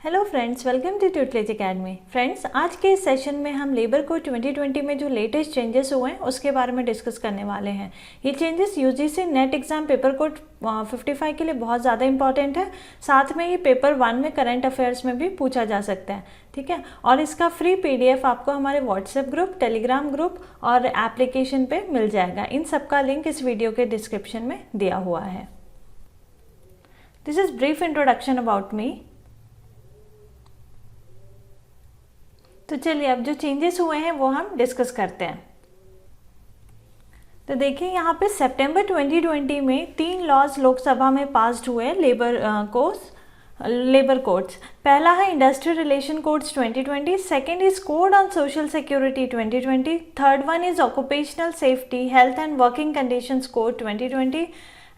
Hello friends, welcome to tutelage academy. Friends, आज के इस सेशन में हम लेबर कोड 2020 में जो लेटेस्ट चेंजेस हुए हैं उसके बारे में डिस्कस करने वाले हैं। ये changes UGC net exam paper code 55 के लिए बहुत ज़्यादा इंपॉर्टेंट है। साथ में ये पेपर 1 में करंट अफेयर्स में भी पूछा जा सकता है, ठीक है। और इसका फ्री PDF आपको हमारे व्हाट्सएप ग्रुप, टेलीग्राम ग्रुप और एप्लीकेशन पे मिल जाएगा। इन सब का लिंक इस वीडियो के डिस्क्रिप्शन में दिया हुआ है। This is brief introduction about me. तो चलिए अब जो चेंजेस हुए हैं वो हम डिस्कस करते हैं। तो देखिए यहाँ पे सितंबर 2020 में 3 लॉज लोकसभा में पास्ड हुए लेबर कोड्स। पहला है industrial relation codes 2020, second is code on social security 2020, third one is occupational safety health and working conditions code 2020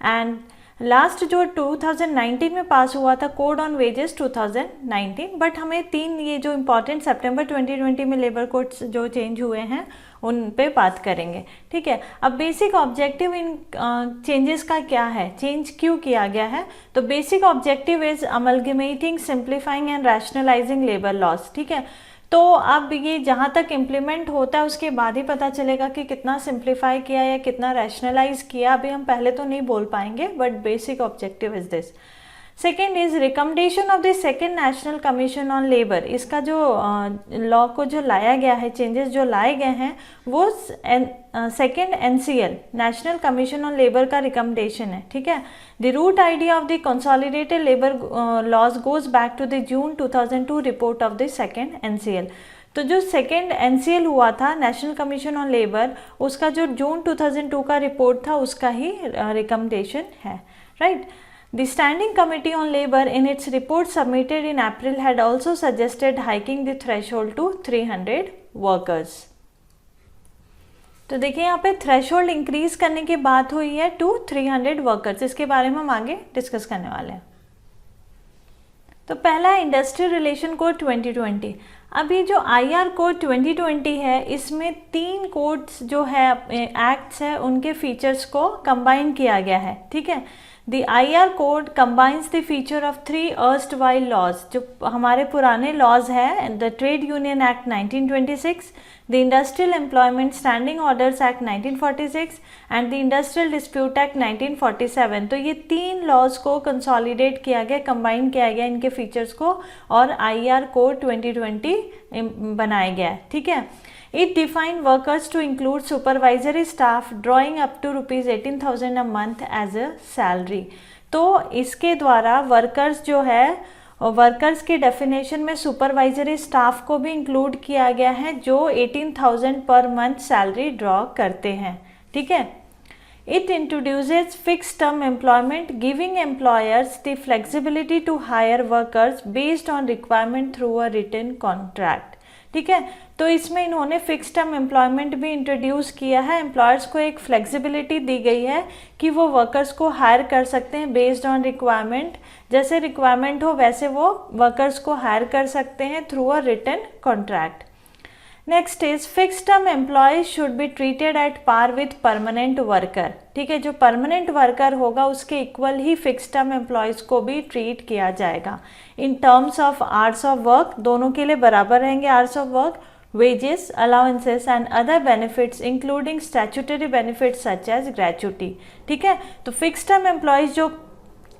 and last जो 2019 में पास हुआ था कोड ऑन वेजेस 2019। बट हमें 3 ये जो इम्पॉर्टेंट सितंबर 2020 में लेबर कोड्स जो चेंज हुए हैं उन पे बात करेंगे, ठीक है। अब बेसिक ऑब्जेक्टिव इन चेंजेस का क्या है, चेंज क्यों किया गया है? तो basic objective is amalgamating, simplifying and rationalising labour laws, ठीक है। तो अब ये जहाँ तक इम्प्लीमेंट होता है उसके बाद ही पता चलेगा कि कितना सिंप्लीफाई किया या कितना रैशनलाइज किया। अभी हम पहले तो नहीं बोल पाएंगे, but basic objective is this. Second is recommendation of the second national commission on labour. इसका जो लॉ को जो लाया गया है, चेंजेस जो लाए गए हैं वो second NCL national commission on labour का रिकमेंडेशन है, ठीक है। The root idea of the consolidated labour laws goes back to the June 2002 report of the second NCL। तो जो सेकेंड NCL हुआ था नेशनल कमीशन ऑन लेबर, उसका जो जून 2002 का रिपोर्ट था उसका ही रिकमेंडेशन है, right. The Standing Committee on Labor in its report submitted in April had also suggested hiking the threshold to 300 workers. तो देखिए यहाँ पे थ्रेशोल्ड इंक्रीज करने की बात हुई है टू 300 वर्कर्स। इसके बारे में हम आगे डिस्कस करने वाले हैं। तो पहला है इंडस्ट्रियल रिलेशन कोड 2020। अभी जो IR कोड 2020 है इसमें 3 कोड्स जो है एक्ट्स है उनके फीचर्स को कंबाइन किया गया है, ठीक है। The IR code combines the feature of 3 erstwhile laws, जो हमारे पुराने laws है, the Trade Union Act 1926, the Industrial Employment Standing Orders Act 1946 and the Industrial Dispute Act 1947। तो ये 3 laws को consolidate किया गया, combine किया गया इनके features को, और IR code 2020 बनाया गया है, ठीक है। It defined workers to include supervisory staff drawing up to rupees 18,000 a month as a salary। तो इसके द्वारा वर्कर्स जो है, वर्कर्स के डेफिनेशन में सुपरवाइजरी स्टाफ को भी इंक्लूड किया गया है जो 18,000 पर मंथ सैलरी ड्रॉ करते हैं, ठीक है। It introduces fixed term employment, giving employers the flexibility to hire workers based on requirement through a written contract, ठीक है। तो इसमें इन्होंने फिक्स टर्म एम्प्लॉयमेंट भी इंट्रोड्यूस किया है। एम्प्लॉयर्स को एक फ्लेक्सिबिलिटी दी गई है कि वो वर्कर्स को हायर कर सकते हैं बेस्ड ऑन रिक्वायरमेंट, जैसे रिक्वायरमेंट हो वैसे वो वर्कर्स को हायर कर सकते हैं through a written contract. Next is fix term employees should be treated at par with permanent worker, ठीक है। जो परमानेंट वर्कर होगा उसके इक्वल ही फिक्स टर्म एम्प्लॉयज को भी ट्रीट किया जाएगा in terms of hours of work. दोनों के लिए बराबर रहेंगे hours of work, wages, allowances and other benefits including statutory benefits such as gratuity, ठीक है। तो फिक्स टर्म एम्प्लॉयज जो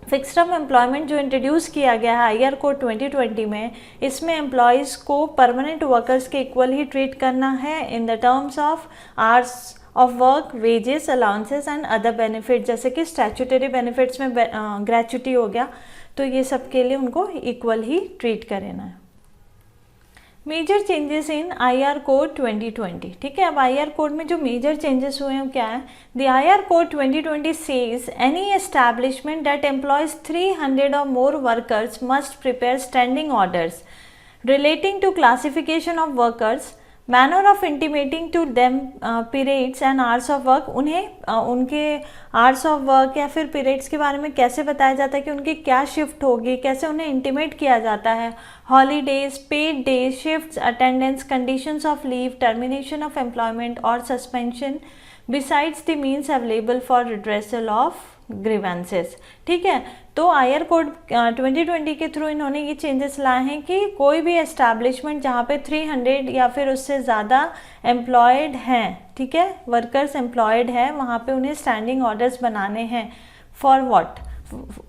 फिक्स टर्म एम्प्लॉयमेंट जो इंट्रोड्यूस किया गया है IR कोड 2020 में, इसमें एम्प्लॉयज़ को परमानेंट वर्कर्स के इक्वल ही ट्रीट करना है in the terms of hours of work, wages, allowances and other benefit, जैसे कि स्टैट्यूटरी बेनिफिट्स में ग्रेचुटी हो गया, तो ये सब के लिए उनको इक्वल ही ट्रीट करना है। Major changes in IR code 2020, ठीक है। अब IR कोड में जो मेजर चेंजेस हुए हैं क्या है? The IR code 2020 says any establishment that employs 300 और more workers must prepare standing orders relating to classification of workers, manner of intimating to them periods and hours of work. उन्हें उनके hours of work या फिर periods के बारे में कैसे बताया जाता है कि उनकी क्या शिफ्ट होगी, कैसे उन्हें इंटीमेट किया जाता है, holidays, paid days, shifts, attendance, conditions of leave, termination of employment और suspension, besides the means available for redressal of grievances. ठीक है, तो आईआर कोड 2020 के थ्रू इन्होंने ये चेंजेस लाए हैं कि कोई भी एस्टैब्लिशमेंट जहाँ पे 300 या फिर उससे ज़्यादा एम्प्लॉयड हैं, ठीक है, वर्कर्स एम्प्लॉयड है, वहाँ पे उन्हें स्टैंडिंग ऑर्डर्स बनाने हैं for what,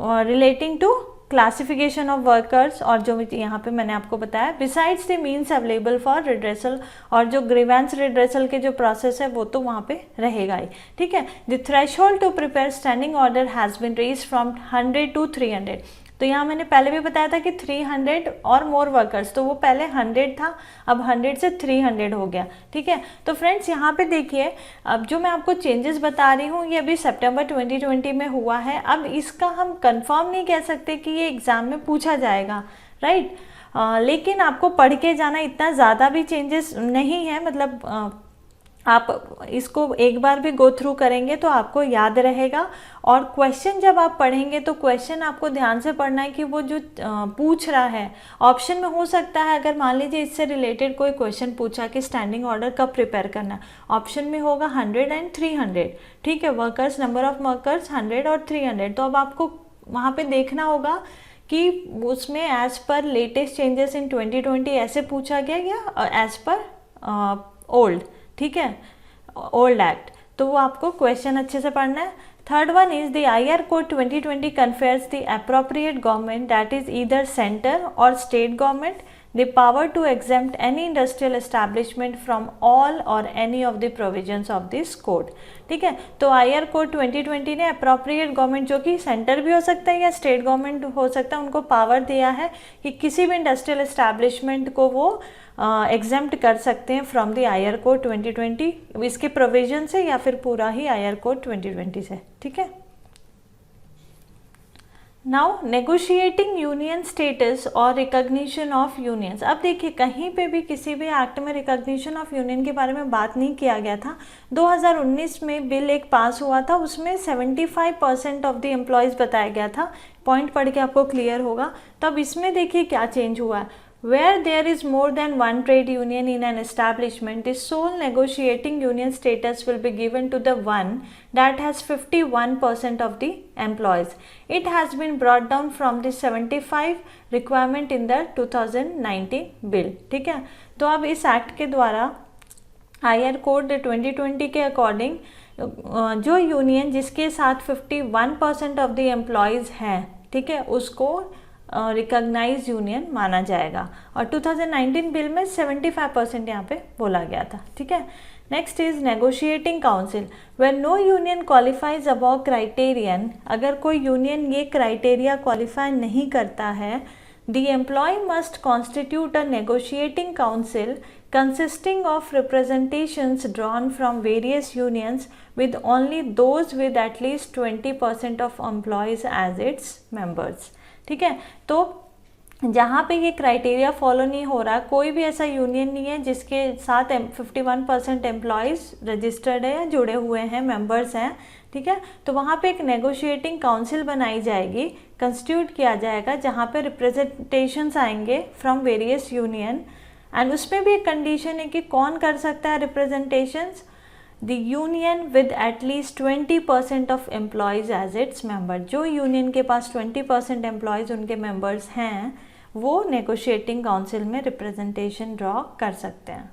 relating to classification of workers, और जो यहाँ पे मैंने आपको बताया besides the means available for redressal, और जो ग्रीवेंस रिड्रेसल के जो प्रोसेस है वो तो वहाँ पे रहेगा ही। ठीक है, the threshold to prepare standing order has been raised from 100 to 300। तो यहाँ मैंने पहले भी बताया था कि 300 और मोर वर्कर्स, तो वो पहले 100 था, अब 100 से 300 हो गया। ठीक है, तो फ्रेंड्स यहाँ पे देखिए, अब जो मैं आपको चेंजेस बता रही हूँ ये अभी सितंबर 2020 में हुआ है। अब इसका हम कंफर्म नहीं कह सकते कि ये एग्ज़ाम में पूछा जाएगा, राइट, लेकिन आपको पढ़ के जाना, इतना ज़्यादा भी चेंजेस नहीं है, मतलब आप इसको एक बार भी गो थ्रू करेंगे तो आपको याद रहेगा। और क्वेश्चन जब आप पढ़ेंगे तो क्वेश्चन आपको ध्यान से पढ़ना है कि वो जो पूछ रहा है, ऑप्शन में हो सकता है अगर मान लीजिए इससे रिलेटेड कोई क्वेश्चन पूछा कि स्टैंडिंग ऑर्डर कब प्रिपेयर करना, ऑप्शन में होगा 100 and 300। ठीक है, वर्कर्स, नंबर ऑफ वर्कर्स 100 और 300, तो अब आपको वहाँ पे देखना होगा कि उसमें as per latest changes in 2020 ऐसे पूछा गया या एज पर ओल्ड, ठीक है, ओल्ड एक्ट, तो वो आपको क्वेश्चन अच्छे से पढ़ना है। Third one is the IR code 2020 confers the appropriate government, that is either center or state government, the power to exempt any industrial establishment from all or any of the provisions of this code। ठीक है, तो IR code 2020 ने appropriate government, जो कि centre भी हो सकता है या स्टेट गवर्नमेंट हो सकता है, उनको पावर दिया है कि किसी भी इंडस्ट्रियल एस्टैब्लिशमेंट को वो एग्जेम्प्ट कर सकते हैं फ्रॉम द आईआर कोड 2020, इसके प्रोविजन से या फिर पूरा ही आईआर कोड 2020 से। ठीक है, नाउ नेगोशिएटिंग यूनियन स्टेटस और रिकॉग्निशन ऑफ यूनियंस। अब देखिए, कहीं पे भी किसी भी एक्ट में रिकॉग्निशन ऑफ यूनियन के बारे में बात नहीं किया गया था। 2019 में बिल एक पास हुआ था, उसमें 75% ऑफ द एम्प्लॉयज़ बताया गया था। पॉइंट पढ़ के आपको क्लियर होगा। तो अब इसमें देखिए क्या चेंज हुआ है। Where there is more than one trade union in an establishment, the sole negotiating union status will be given to the one that has 51% of the employees. It has been brought down from the 75 requirement in the 2019 bill। ठीक है, तो अब इस act के द्वारा IR code 2020 के according जो union जिसके साथ 51% ऑफ द एम्प्लॉयज़ हैं, ठीक है, उसको रिकॉग्नाइज यूनियन माना जाएगा। और 2019 बिल में 75% यहाँ पे बोला गया था। ठीक है, next is negotiating council. When no union qualifies above criterion, अगर कोई यूनियन ये क्राइटेरिया क्वालिफाई नहीं करता है, the employ must constitute a negotiating council consisting of representations drawn from various unions with only those with at least 20% of employees as its members। ठीक है, तो जहाँ पे ये क्राइटेरिया फॉलो नहीं हो रहा, कोई भी ऐसा यूनियन नहीं है जिसके साथ 51% एम्प्लॉयज़ रजिस्टर्ड है या जुड़े हुए हैं, मेंबर्स हैं, ठीक है, तो वहाँ पे एक नेगोशिएटिंग काउंसिल बनाई जाएगी, कंस्टिट्यूट किया जाएगा, जहाँ पे रिप्रेजेंटेशंस आएंगे फ्रॉम वेरियस यूनियन। एंड उसमें भी एक कंडीशन है कि कौन कर सकता है representations, the union with at least 20% of employees as its member. जो यूनियन के पास 20% एम्प्लॉयज़ उनके मेंबर्स हैं, वो नेगोशिएटिंग काउंसिल में रिप्रेजेंटेशन ड्रॉ कर सकते हैं।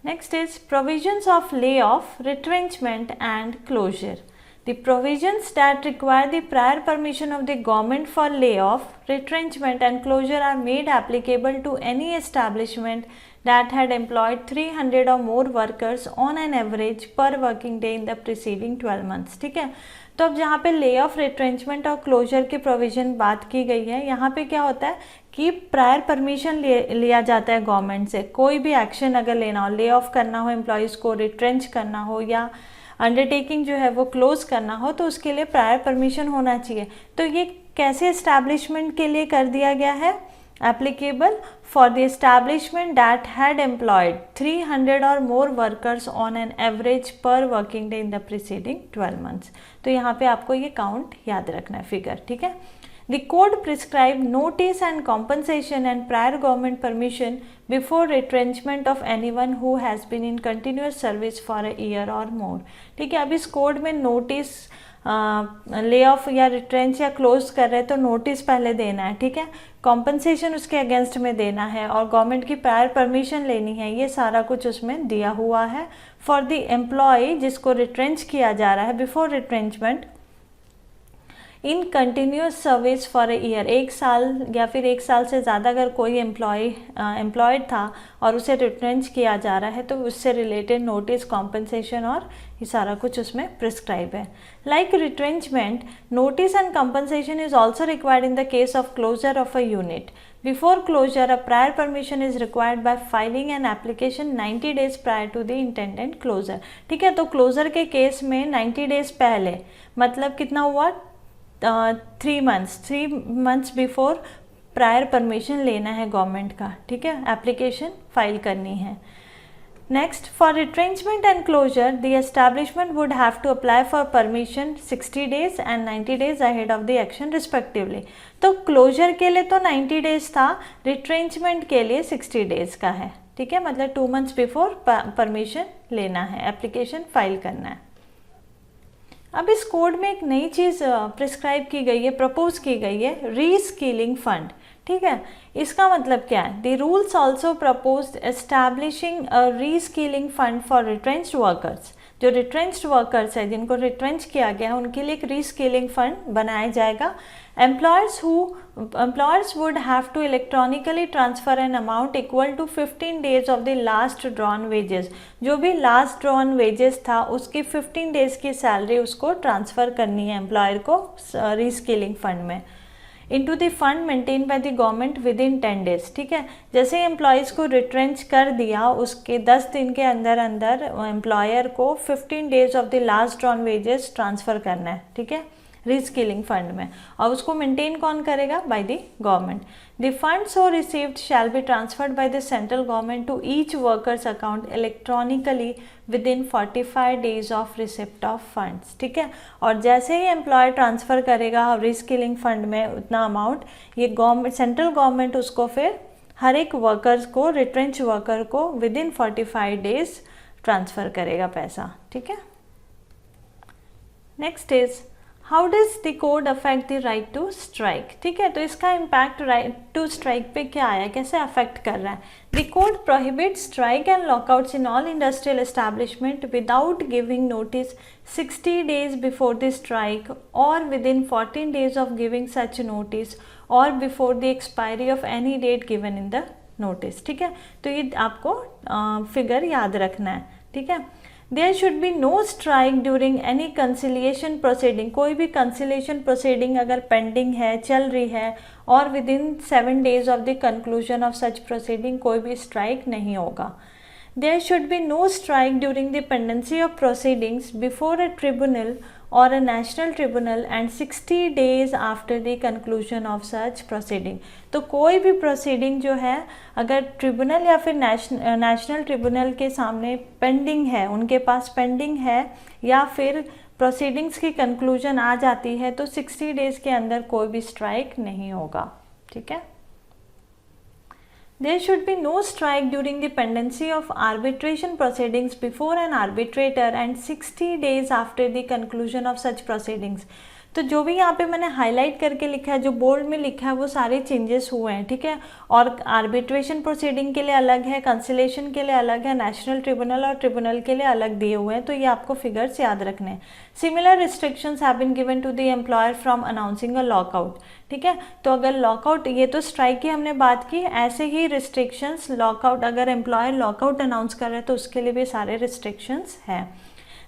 Next is provisions of lay off, retrenchment and closure. The provisions that require the prior permission of the government for layoff, retrenchment and closure are made applicable to any establishment that had employed 300 or more workers on an average per working day in the preceding 12 months। ठीक है, तो अब जहाँ पे ले off, retrenchment और closure की provision बात की गई है, यहाँ पे क्या होता है कि प्रायर परमिशन लिया जाता है गवर्नमेंट से। कोई भी एक्शन अगर लेना हो, ले ऑफ करना हो एम्प्लॉयज़ को, रिट्रेंच करना हो या अंडरटेकिंग जो है वो क्लोज करना हो, तो उसके लिए प्रायर परमिशन होना चाहिए। तो ये कैसे एस्टैब्लिशमेंट के लिए कर दिया गया है, applicable for the establishment that had employed 300 और more workers on an average पर working day in the preceding 12 months. तो यहाँ पे आपको ये काउंट याद रखना है, फिगर। ठीक है, The code prescribed notice and compensation and prior government permission before retrenchment of anyone who has been in continuous service for a year or more। ठीक है, अब इस कोड में नोटिस ले ऑफ या रिट्रेंच या close कर रहे हैं तो नोटिस पहले देना है, ठीक है, कॉम्पनसेशन उसके अगेंस्ट में देना है और गवर्नमेंट की प्रायर परमिशन लेनी है, ये सारा कुछ उसमें दिया हुआ है। फॉर द एम्प्लॉय जिसको रिट्रेंच किया जा रहा है, before retrenchment in continuous service for a year, 1 साल या फिर 1 साल से ज़्यादा अगर कोई एम्प्लॉयड था और उसे रिट्रेंच किया जा रहा है तो उससे रिलेटेड नोटिस, कॉम्पनसेशन और ये सारा कुछ उसमें प्रिस्क्राइब है। Like retrenchment, notice and compensation is also required in the case of closure of a unit. Before closure a prior permission is required by filing an application 90 days prior to the intended closure, ठीक है। तो closure के case में 90 days पहले, मतलब कितना हुआ, 3 months before prior permission लेना है गवर्नमेंट का, ठीक है, एप्लीकेशन फाइल करनी है। Next, for retrenchment and closure the establishment would have to apply for permission 60 days and 90 days ahead of the action respectively. तो क्लोजर के लिए तो 90 डेज था, रिट्रेंचमेंट के लिए 60 डेज का है, ठीक है, मतलब 2 मंथ्स बिफोर परमिशन लेना है, एप्लीकेशन फाइल करना है। अब इस कोड में एक नई चीज़ प्रिस्क्राइब की गई है, प्रपोज की गई है, रीस्किलिंग फंड, ठीक है। इसका मतलब क्या है, the rules also propose establishing a reskilling fund for retrenched workers. जो रिट्रेंच्ड वर्कर्स है, जिनको रिट्रेंच किया गया, उनके लिए एक रीस्किलिंग फंड बनाया जाएगा। Employers would have to electronically transfer an amount equal to 15 days of the last drawn wages. जो भी लास्ट ड्रॉन वेजेस था उसकी 15 डेज की सैलरी उसको ट्रांसफ़र करनी है एम्प्लॉयर को रीस्किलिंग फंड में, into the fund maintain by the government with in 10 days, ठीक है। जैसे ही एम्प्लॉयज़ को रिट्रेंच कर दिया उसके 10 दिन के अंदर अंदर एम्प्लॉयर को 15 days of the last drawn wages transfer करना है, ठीक है, रीस्किलिंग फंड में, और उसको मेंटेन कौन करेगा, by the government. The fund so received shall be transferred by the central government to each workers account electronically within 45 days of receipt of funds, ठीक है। और जैसे ही एम्प्लॉयर ट्रांसफ़र करेगा रीस्किलिंग फंड में उतना अमाउंट, ये government, central government उसको फिर हर एक वर्कर्स को, रिट्रेंच वर्कर को विद इन 45 डेज ट्रांसफ़र करेगा पैसा, ठीक है। Next is how does the code affect the right to strike, ठीक है। तो इसका इम्पैक्ट राइट टू स्ट्राइक पे क्या आया, कैसे अफेक्ट कर रहा है। The code prohibit strike and lockouts in all industrial establishment without giving notice 60 days before the strike और within 14 days of giving such notice और before the expiry of any date given in the notice, ठीक है। तो ये आपको figure याद रखना है, ठीक है। There should be no strike during any conciliation proceeding, कोई भी conciliation proceeding अगर pending है, चल रही है और within 7 days of the conclusion of such proceeding कोई भी strike नहीं होगा। There should be no strike during the pendency of proceedings before a tribunal or a national tribunal and 60 days after the conclusion of such proceeding। तो कोई भी proceeding जो है अगर ट्रिब्यूनल या फिर नेशनल ट्रिब्यूनल के सामने पेंडिंग है, उनके पास पेंडिंग है या फिर प्रोसीडिंग्स की कंक्लूजन आ जाती है तो 60 डेज के अंदर कोई भी स्ट्राइक नहीं होगा, ठीक है। There should be no strike during the pendency of arbitration proceedings before an arbitrator and 60 days after the conclusion of such proceedings। तो जो भी यहाँ पे मैंने हाईलाइट करके लिखा है, जो बोल्ड में लिखा है, वो सारे चेंजेस हुए हैं, ठीक है। और आर्बिट्रेशन प्रोसीडिंग के लिए अलग है, कंसिलेशन के लिए अलग है, नेशनल ट्रिब्यूनल और ट्रिब्यूनल के लिए अलग दिए हुए हैं, तो ये आपको फिगर्स याद रखने हैं। Similar restrictions have been given to the employer from announcing a lockout, ठीक है। तो अगर लॉकआउट, ये तो स्ट्राइक की हमने बात की, ऐसे ही रिस्ट्रिक्शंस लॉकआउट, अगर एम्प्लॉयर लॉकआउट अनाउंस कर रहे हैं तो उसके लिए भी सारे रिस्ट्रिक्शंस हैं।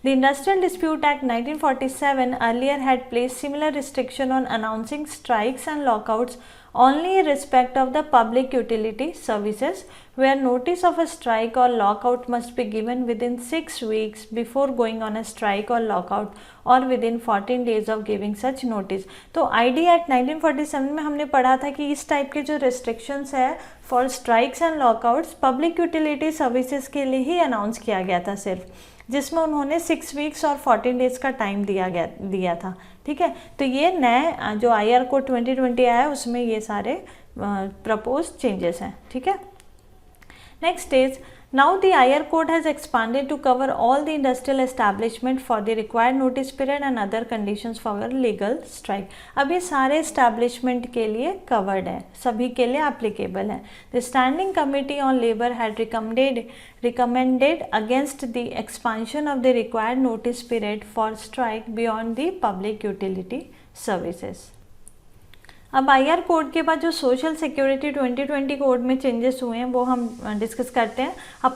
The Industrial Dispute Act 1947 earlier had placed similar restriction on announcing strikes and lockouts only in respect of the public utility services, where notice of a strike or lockout must be given within 6 weeks before going on a strike or lockout or within 14 days of giving such notice। तो ID Act 1947 में हमने पढ़ा था कि इस type के जो restrictions है for strikes and lockouts public utility services के लिए ही अनाउंस किया गया था सिर्फ, जिसमें उन्होंने 6 वीक्स और 14 डेज का टाइम दिया था, ठीक है। तो ये नए जो IR कोड 2020 आया है उसमें ये सारे प्रपोज चेंजेस हैं, ठीक है। Next is, now the IR code has expanded to cover all the industrial establishment for the required notice period and other conditions for legal strike. अब ये सारे establishment के लिए covered है, सभी के लिए applicable है. The Standing Committee on Labour had recommended against the expansion of the required notice period for strike beyond the public utility services. अब IR कोड के बाद जो सोशल सिक्योरिटी 2020 कोड में चेंजेस हुए हैं वो हम डिस्कस करते हैं. A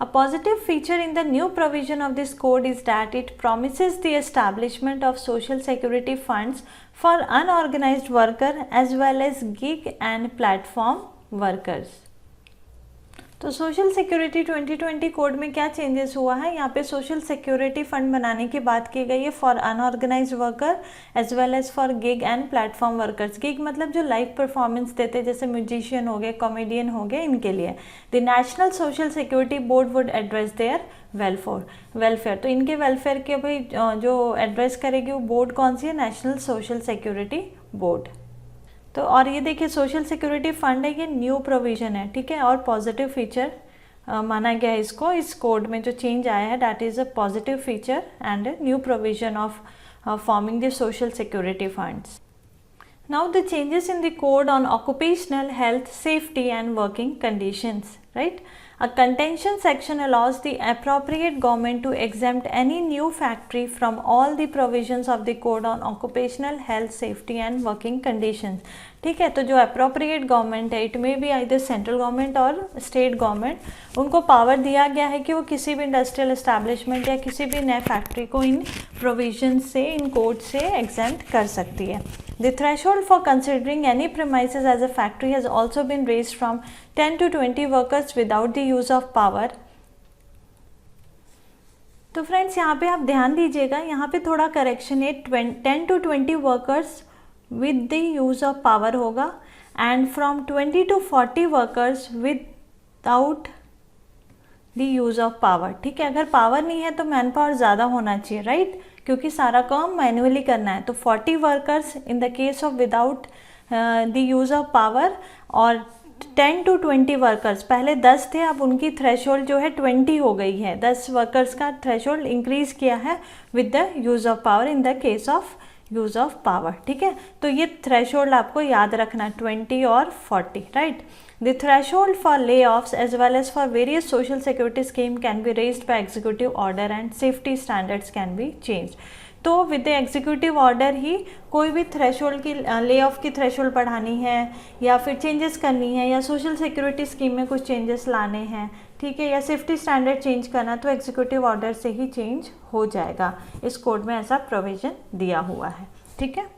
positive feature in the new provision of this code is that it promises the establishment of social security funds for unorganised worker as well as gig and platform workers. तो social security 2020 code में क्या changes हुआ है, यहाँ पे social security fund बनाने की बात की गई है for unorganised worker as well as for gig and platform workers. Gig मतलब जो लाइव परफॉर्मेंस देते हैं, जैसे म्यूजिशियन हो गए, कॉमेडियन हो गए, इनके लिए. The national social security board would address their welfare. तो इनके वेलफेयर के भाई जो एड्रेस करेगी वो बोर्ड कौन सी है, नेशनल सोशल सिक्योरिटी बोर्ड. तो और ये देखिए सोशल सिक्योरिटी फंड है, ये न्यू प्रोविज़न है, ठीक है, और पॉजिटिव फीचर माना गया है इसको. इस कोड में जो चेंज आया है that is a positive feature and new provision of forming the social security funds. Now the changes in the code on occupational health safety and working conditions, right. A contention section allows the appropriate government to exempt any new factory from all the provisions of the code on occupational health safety and working conditions. ठीक है, तो जो appropriate government है, it में भी either central government और state government, उनको power दिया गया है कि वो किसी भी इंडस्ट्रियल एस्टैब्लिशमेंट या किसी भी नए फैक्ट्री को इन प्रोविजन से, इन कोड से एग्जेम्प्ट कर सकती है. The threshold for considering any premises as a factory has also been raised from 10 to 20 workers without the use of power. तो फ्रेंड्स यहाँ पे आप ध्यान दीजिएगा, यहाँ पे थोड़ा करेक्शन है. 10 to 20 workers with the use of power होगा and from 20 to 40 workers without the use of power. ठीक है, अगर पावर नहीं है तो मैन पावर ज़्यादा होना चाहिए, राइट, क्योंकि सारा काम मैन्युअली करना है. तो 40 workers in the case of without the use of power, और 10 to 20 वर्कर्स, पहले 10 थे, अब उनकी थ्रेशोल्ड जो है 20 हो गई है. 10 वर्कर्स का थ्रेशोल्ड इंक्रीज किया है with the use of power in the case of use of power. ठीक है, तो ये थ्रेशोल्ड आपको याद रखना, 20 और 40, right. The threshold for layoffs as well as for various social security scheme can be raised by executive order and safety standards can be changed. तो with the executive order ही कोई भी थ्रेशोल्ड की, lay off की threshold बढ़ानी है या फिर changes करनी है या सोशल सिक्योरिटी स्कीम में कुछ चेंजेस लाने हैं, ठीक है, या सेफ्टी स्टैंडर्ड चेंज करना, तो एग्जीक्यूटिव ऑर्डर से ही चेंज हो जाएगा. इस कोड में ऐसा प्रोविज़न दिया हुआ है. ठीक है,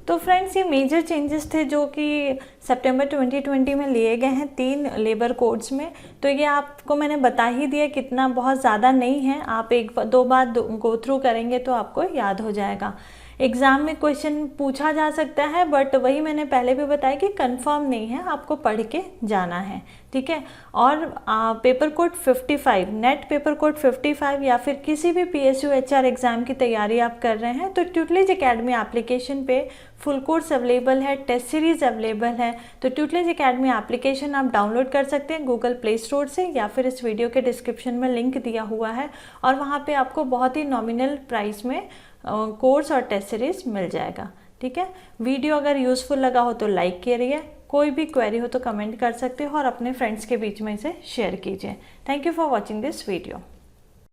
तो फ्रेंड्स ये मेजर चेंजेस थे जो कि सितंबर 2020 में लिए गए हैं 3 लेबर कोड्स में. तो ये आपको मैंने बता ही दिया, कितना बहुत ज़्यादा नहीं है, आप 1-2 बार गो थ्रू करेंगे तो आपको याद हो जाएगा. एग्ज़ाम में क्वेश्चन पूछा जा सकता है, बट वही मैंने पहले भी बताया कि कंफर्म नहीं है, आपको पढ़ के जाना है. ठीक है, और paper code 55, net paper code 55 या फिर किसी भी PSU HR एग्ज़ाम की तैयारी आप कर रहे हैं तो ट्यूटलेज एकेडमी एप्लीकेशन पे फुल कोर्स अवेलेबल है, टेस्ट सीरीज़ अवेलेबल है. तो ट्यूटलेज एकेडमी एप्लीकेशन आप डाउनलोड कर सकते हैं गूगल प्ले स्टोर से, या फिर इस वीडियो के डिस्क्रिप्शन में लिंक दिया हुआ है, और वहाँ पे आपको बहुत ही नॉमिनल प्राइस में कोर्स और टेस्ट सीरीज मिल जाएगा. ठीक है, वीडियो अगर यूज़फुल लगा हो तो लाइक करिए, कोई भी क्वेरी हो तो कमेंट कर सकते हो और अपने फ्रेंड्स के बीच में इसे शेयर कीजिए. Thank you for watching this video.